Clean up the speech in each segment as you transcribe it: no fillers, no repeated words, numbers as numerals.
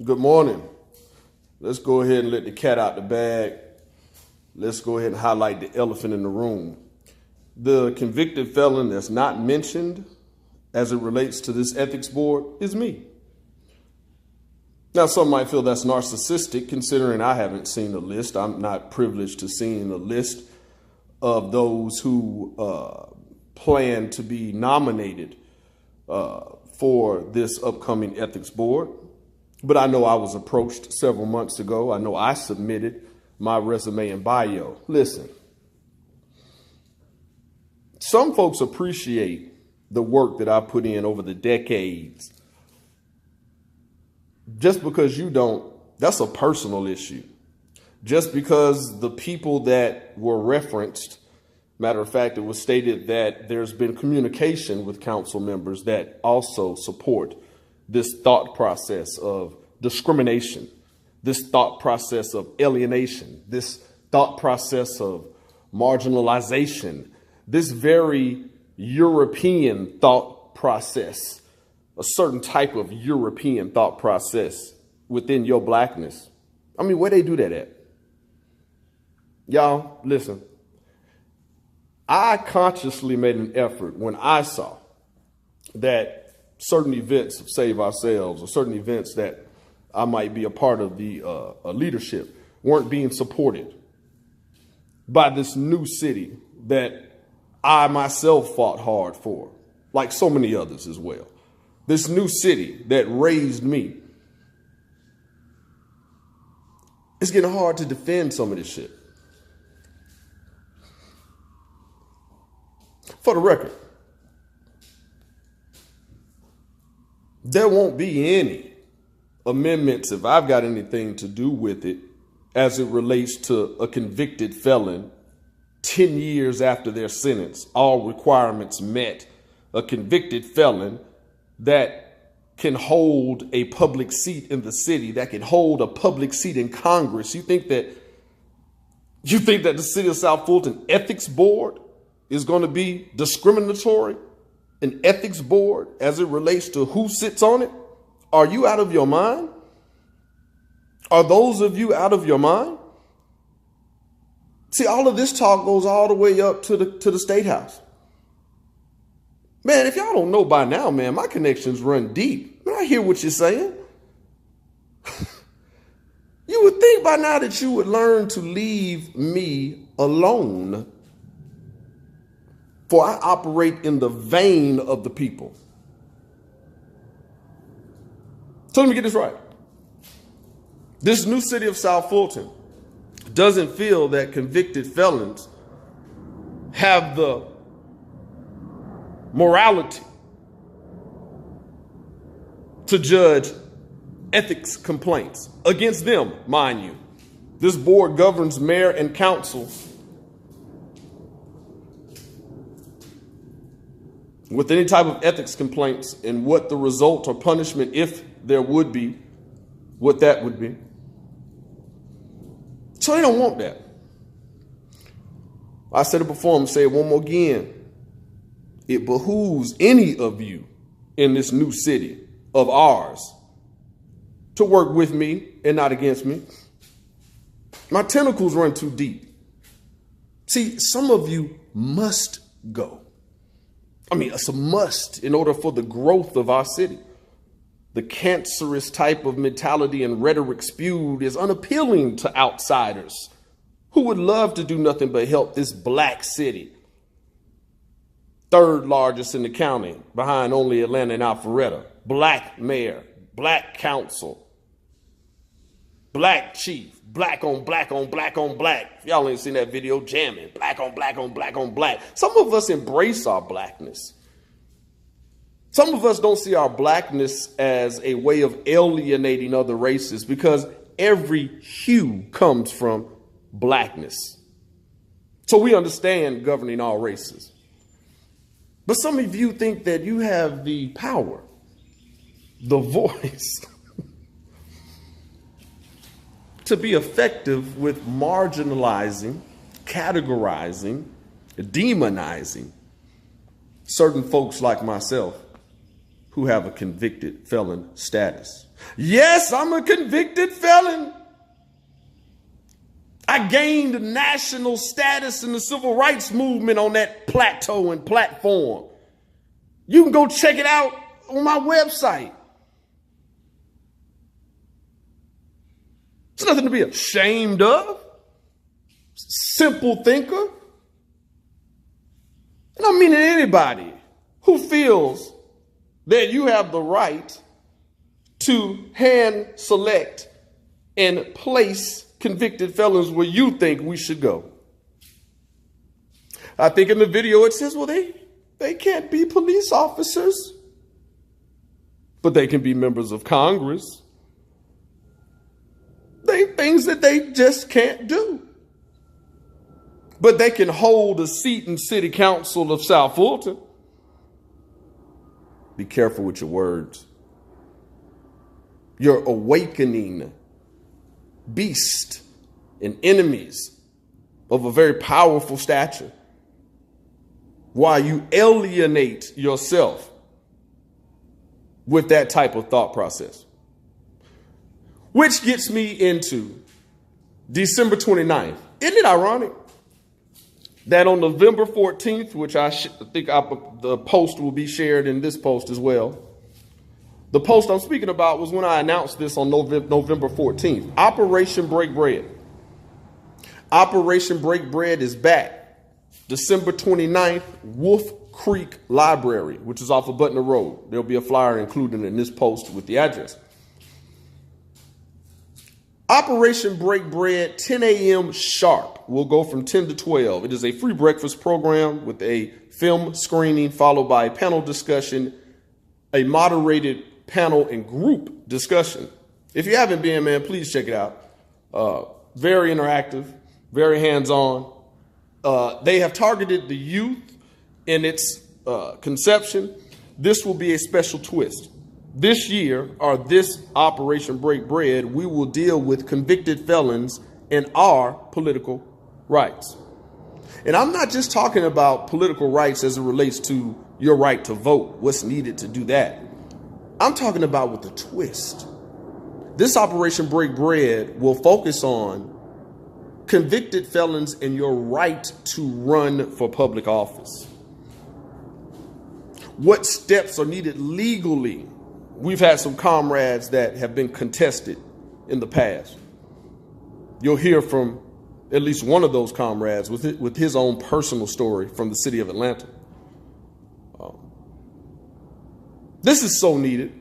Good morning. Let's go ahead and let the cat out the bag. Let's go ahead and highlight the elephant in the room. The convicted felon that's not mentioned as it relates to this ethics board is me. Now, some might feel that's narcissistic considering I haven't seen the list. I'm not privileged to seeing the list of those who plan to be nominated for this upcoming ethics board. But I know I was approached several months ago. I know I submitted my resume and bio. Listen, some folks appreciate the work that I put in over the decades. Just because you don't, that's a personal issue. Just because the people that were referenced, matter of fact, it was stated that there's been communication with council members that also support this thought process of discrimination, this thought process of alienation, this thought process of marginalization, this very European thought process, a certain type of European thought process within your blackness. I mean, where they do that at? Y'all, listen, I consciously made an effort when I saw that certain events of Save Ourselves or certain events that I might be a part of the leadership weren't being supported by this new city that I myself fought hard for, like so many others as well. This new city that raised me. It's getting hard to defend some of this shit. For the record, there won't be any amendments if I've got anything to do with it as it relates to a convicted felon 10 years after their sentence, all requirements met, a convicted felon that can hold a public seat in the city, that can hold a public seat in Congress. You think that the city of South Fulton ethics board is going to be discriminatory? An ethics board as it relates to who sits on it? Are you out of your mind? Are those of you out of your mind? See, all of this talk goes all the way up to the State House. Man, if y'all don't know by now, man, my connections run deep. Man, I hear what you're saying. You would think by now that you would learn to leave me alone, for I operate in the vein of the people. So let me get this right. This new city of South Fulton doesn't feel that convicted felons have the morality to judge ethics complaints against them, mind you. This board governs mayor and council with any type of ethics complaints and what the result or punishment, if there would be, what that would be. So they don't want that. I said it before, I'm going to say it one more again. It behooves any of you in this new city of ours to work with me and not against me. My tentacles run too deep. See, some of you must go. I mean, it's a must in order for the growth of our city. The cancerous type of mentality and rhetoric spewed is unappealing to outsiders who would love to do nothing but help this black city, third largest in the county, behind only Atlanta and Alpharetta. Black mayor, black council, black chief, black on black on black on black. Y'all ain't seen that video jamming. Black on black on black on black. Some of us embrace our blackness. Some of us don't see our blackness as a way of alienating other races because every hue comes from blackness. So we understand governing all races. But some of you think that you have the power, the voice, to be effective with marginalizing, categorizing, demonizing certain folks like myself who have a convicted felon status. Yes, I'm a convicted felon. I gained national status in the civil rights movement on that plateau and platform. You can go check it out on my website. It's nothing to be ashamed of. Simple thinker. And I'm meaning anybody who feels that you have the right to hand select and place convicted felons where you think we should go. I think in the video it says, well, they can't be police officers, but they can be members of Congress. Things that they just can't do. But they can hold a seat in City Council of South Fulton. Be careful with your words. You're awakening beasts and enemies of a very powerful stature while you alienate yourself with that type of thought process. Which gets me into December 29th. Isn't it ironic that on November 14th, which I think the post will be shared in this post as well, the post I'm speaking about was when I announced this on November 14th. Operation Break Bread. Operation Break Bread is back. December 29th, Wolf Creek Library, which is off of Butner Road. There'll be a flyer included in this post with the address. Operation Break Bread, 10 a.m. sharp. We'll go from 10 to 12. It is a free breakfast program with a film screening followed by a panel discussion, a moderated panel and group discussion. If you haven't been, man, please check it out. Very interactive, very hands-on. They have targeted the youth in its conception. This will be a special twist. This year, or this Operation Break Bread, we will deal with convicted felons and our political rights. And I'm not just talking about political rights as it relates to your right to vote, what's needed to do that. I'm talking about with a twist. This Operation Break Bread will focus on convicted felons and your right to run for public office. What steps are needed legally? We've had some comrades that have been contested in the past. You'll hear from at least one of those comrades with his own personal story from the city of Atlanta. This is so needed.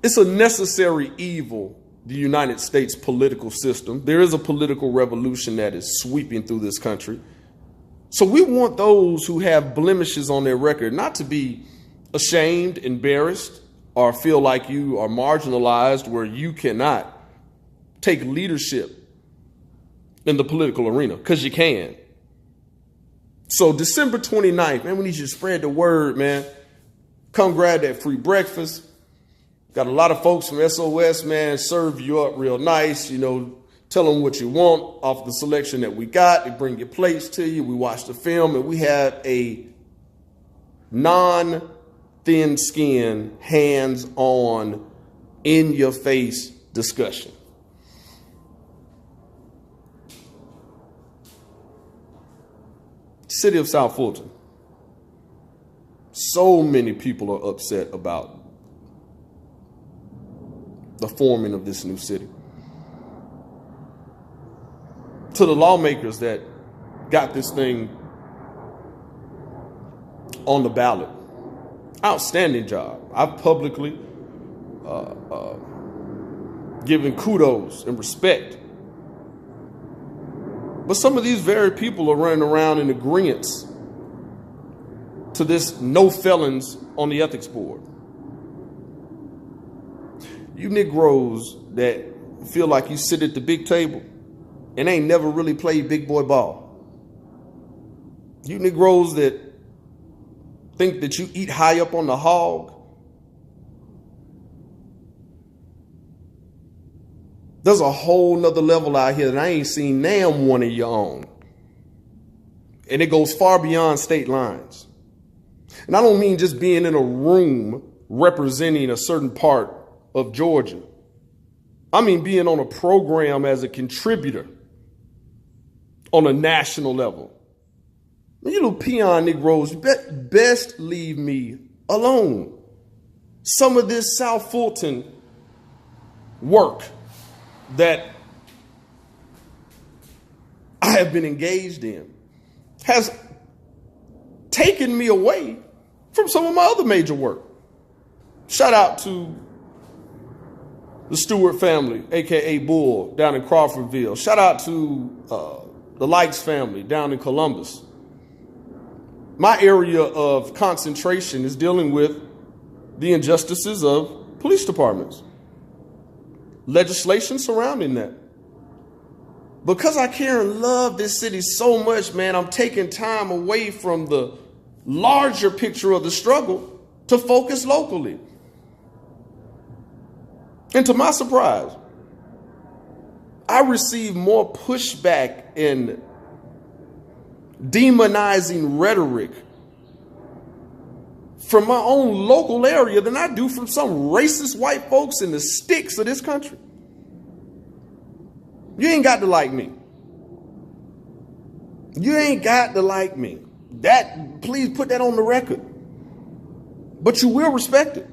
It's a necessary evil, the United States political system. There is a political revolution that is sweeping through this country. So we want those who have blemishes on their record not to be ashamed, embarrassed, or feel like you are marginalized where you cannot take leadership in the political arena, because you can. So December 29th, man, we need you to spread the word, man. Come grab that free breakfast. Got a lot of folks from SOS, man, serve you up real nice, you know, tell them what you want off the selection that we got. They bring your plates to you. We watch the film, and we have a non-thin skin, hands-on, in-your-face discussion. City of South Fulton. So many people are upset about the forming of this new city. To the lawmakers that got this thing on the ballot, outstanding job. I've publicly given kudos and respect. But some of these very people are running around in agreement to this no felons on the ethics board. You Negroes that feel like you sit at the big table and ain't never really played big boy ball. You Negroes that think that you eat high up on the hog. There's a whole nother level out here that I ain't seen damn one of your own. And it goes far beyond state lines. And I don't mean just being in a room representing a certain part of Georgia. I mean being on a program as a contributor on a national level. You little peon Negroes, best leave me alone. Some of this South Fulton work that I have been engaged in has taken me away from some of my other major work. Shout out to the Stewart family, aka Bull, down in Crawfordville. Shout out to the Lights family down in Columbus. My area of concentration is dealing with the injustices of police departments, legislation surrounding that. Because I care and love this city so much, man, I'm taking time away from the larger picture of the struggle to focus locally. And to my surprise, I receive more pushback and demonizing rhetoric from my own local area than I do from some racist white folks in the sticks of this country. You ain't got to like me. You ain't got to like me. Please put that on the record. But you will respect it.